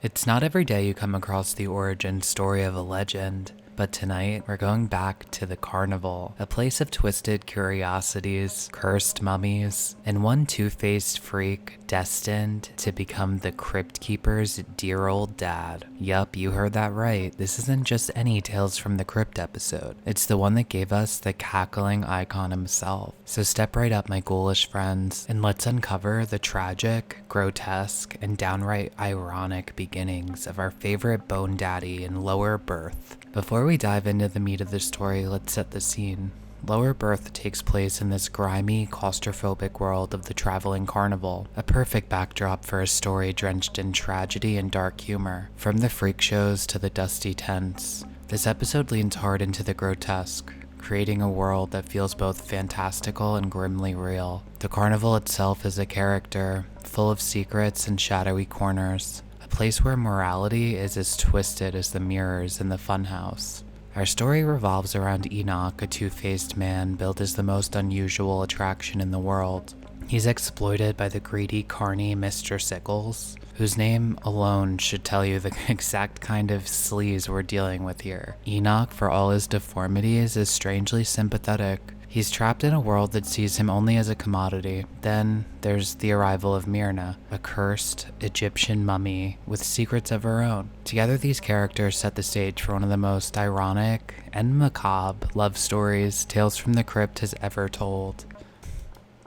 It's not every day you come across the origin story of a legend, but tonight we're going back to the carnival, a place of twisted curiosities, cursed mummies, and one two-faced freak destined to become the Crypt Keeper's dear old dad. Yup, you heard that right. This isn't just any Tales from the Crypt episode. It's the one that gave us the cackling icon himself. So step right up, my ghoulish friends, and let's uncover the tragic, grotesque, and downright ironic beginnings of our favorite bone daddy in Lower Berth. Before we dive into the meat of the story, let's set the scene. Lower Berth takes place in this grimy, claustrophobic world of the traveling carnival, a perfect backdrop for a story drenched in tragedy and dark humor. From the freak shows to the dusty tents, this episode leans hard into the grotesque, creating a world that feels both fantastical and grimly real. The carnival itself is a character, full of secrets and shadowy corners, a place where morality is as twisted as the mirrors in the funhouse. Our story revolves around Enoch, a two-faced man billed as the most unusual attraction in the world. He's exploited by the greedy carny Mr. Sickles, whose name alone should tell you the exact kind of sleaze we're dealing with here. Enoch, for all his deformities, is strangely sympathetic. He's trapped in a world that sees him only as a commodity. Then there's the arrival of Myrna, a cursed Egyptian mummy with secrets of her own. Together, these characters set the stage for one of the most ironic and macabre love stories Tales from the Crypt has ever told.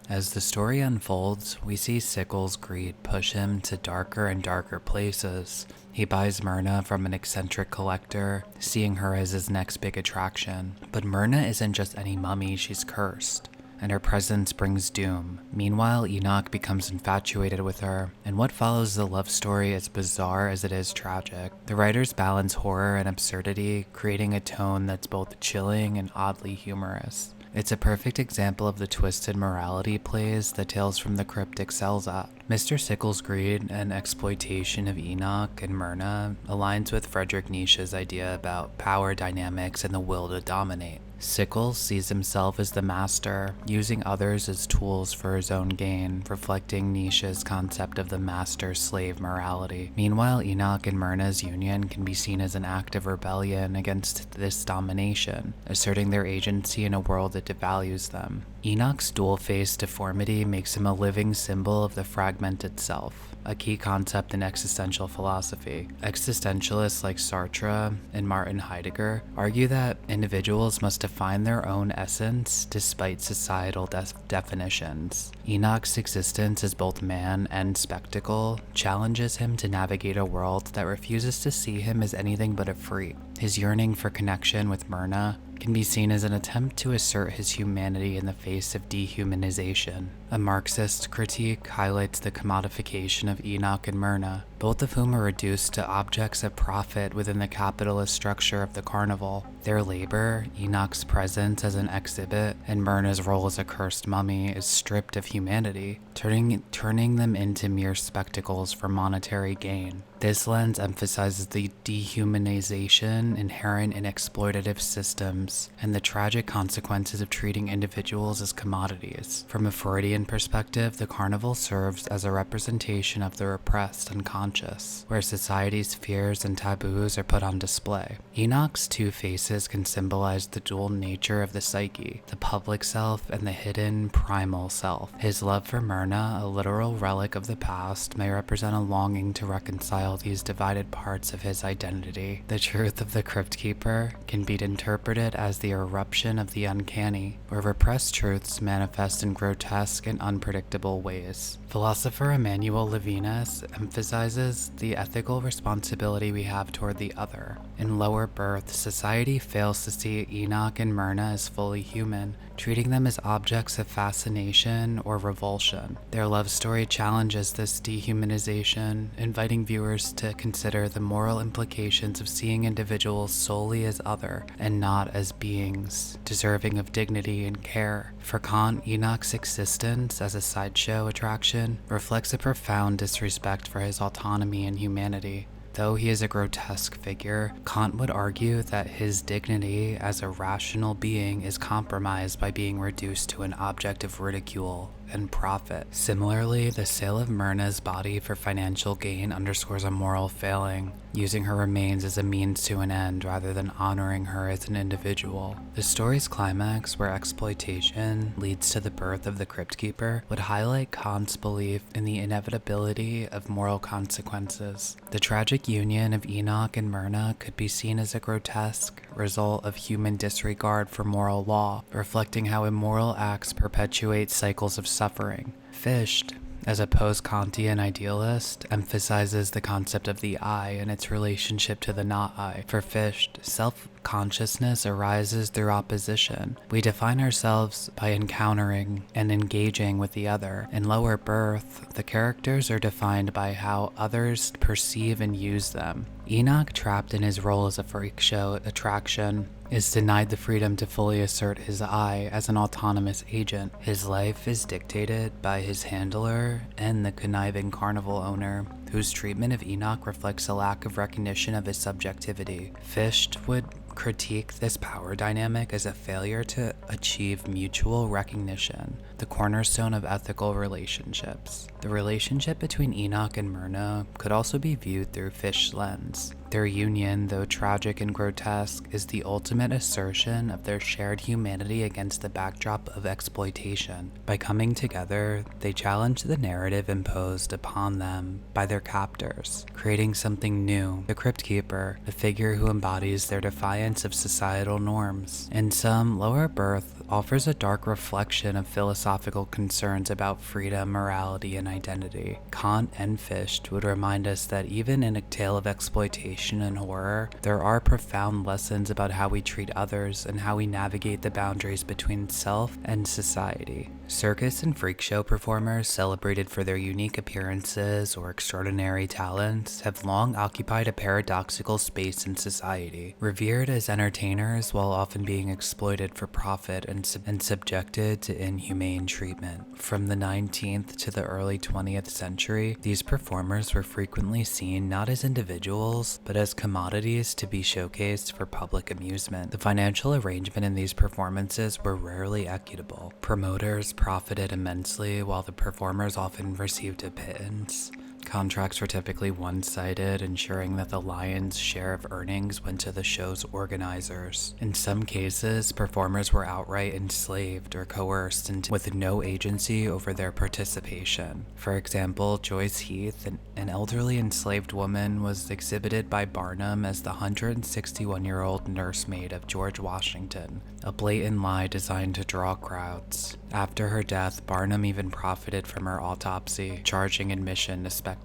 As the story unfolds, we see Sickles' greed push him to darker and darker places. He buys Myrna from an eccentric collector, seeing her as his next big attraction. But Myrna isn't just any mummy, she's cursed, and her presence brings doom. Meanwhile, Enoch becomes infatuated with her, and what follows the love story is bizarre as it is tragic. The writers balance horror and absurdity, creating a tone that's both chilling and oddly humorous. It's a perfect example of the twisted morality plays that Tales from the Crypt excels at. Mr. Sickles' greed and exploitation of Enoch and Myrna aligns with Friedrich Nietzsche's idea about power dynamics and the will to dominate. Sickles sees himself as the master, using others as tools for his own gain, reflecting Nietzsche's concept of the master-slave morality. Meanwhile, Enoch and Myrna's union can be seen as an act of rebellion against this domination, asserting their agency in a world that devalues them. Enoch's dual-faced deformity makes him a living symbol of the fragmented self, a key concept in existential philosophy. Existentialists like Sartre and Martin Heidegger argue that individuals must define their own essence despite societal definitions. Enoch's existence as both man and spectacle challenges him to navigate a world that refuses to see him as anything but a freak. His yearning for connection with Myrna can be seen as an attempt to assert his humanity in the face of dehumanization. A Marxist critique highlights the commodification of Enoch and Myrna, both of whom are reduced to objects of profit within the capitalist structure of the carnival. Their labor, Enoch's presence as an exhibit, and Myrna's role as a cursed mummy is stripped of humanity, turning them into mere spectacles for monetary gain. This lens emphasizes the dehumanization inherent in exploitative systems and the tragic consequences of treating individuals as commodities. From a Freudian perspective, the carnival serves as a representation of the repressed unconscious, where society's fears and taboos are put on display. Enoch's two faces can symbolize the dual nature of the psyche, the public self and the hidden primal self. His love for Myrna, a literal relic of the past, may represent a longing to reconcile these divided parts of his identity. The truth of the Crypt Keeper can be interpreted as the eruption of the uncanny, where repressed truths manifest in grotesque and unpredictable ways. Philosopher Emmanuel Levinas emphasizes the ethical responsibility we have toward the other. In Lower Berth, society fails to see Enoch and Myrna as fully human, treating them as objects of fascination or revulsion. Their love story challenges this dehumanization, inviting viewers to consider the moral implications of seeing individuals solely as other and not as beings deserving of dignity and care. For Kant, Enoch's existence as a sideshow attraction reflects a profound disrespect for his autonomy and humanity. Though he is a grotesque figure, Kant would argue that his dignity as a rational being is compromised by being reduced to an object of ridicule. and profit. Similarly, the sale of Myrna's body for financial gain underscores a moral failing, using her remains as a means to an end rather than honoring her as an individual. The story's climax, where exploitation leads to the birth of the Crypt Keeper, would highlight Kant's belief in the inevitability of moral consequences. The tragic union of Enoch and Myrna could be seen as a grotesque result of human disregard for moral law, reflecting how immoral acts perpetuate cycles of suffering. Fichte, as a post-Kantian idealist, emphasizes the concept of the I and its relationship to the not-I. For Fichte, self-consciousness arises through opposition. We define ourselves by encountering and engaging with the other. In Lower Berth, the characters are defined by how others perceive and use them. Enoch, trapped in his role as a freak show attraction, is denied the freedom to fully assert his I as an autonomous agent. His life is dictated by his handler and the conniving carnival owner, whose treatment of Enoch reflects a lack of recognition of his subjectivity. Fichte would critique this power dynamic as a failure to achieve mutual recognition, the cornerstone of ethical relationships. The relationship between Enoch and Myrna could also be viewed through Fichte's lens. Their union, though tragic and grotesque, is the ultimate assertion of their shared humanity against the backdrop of exploitation. By coming together, they challenge the narrative imposed upon them by their captors, creating something new. The Crypt Keeper, a figure who embodies their defiance of societal norms. In sum, Lower Berth offers a dark reflection of philosophical concerns about freedom, morality, and identity. Kant and Fichte would remind us that even in a tale of exploitation and horror, there are profound lessons about how we treat others and how we navigate the boundaries between self and society. Circus and freak show performers, celebrated for their unique appearances or extraordinary talents, have long occupied a paradoxical space in society. Revered as entertainers while often being exploited for profit and subjected to inhumane treatment. From the 19th to the early 20th century, these performers were frequently seen not as individuals, but as commodities to be showcased for public amusement. The financial arrangement in these performances were rarely equitable. Promoters profited immensely, while the performers often received a pittance. Contracts were typically one-sided, ensuring that the lion's share of earnings went to the show's organizers. In some cases, performers were outright enslaved or coerced with no agency over their participation. For example, Joyce Heath, an elderly enslaved woman, was exhibited by Barnum as the 161-year-old nursemaid of George Washington, a blatant lie designed to draw crowds. After her death, Barnum even profited from her autopsy, charging admission to spectators.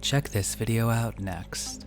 Check this video out next.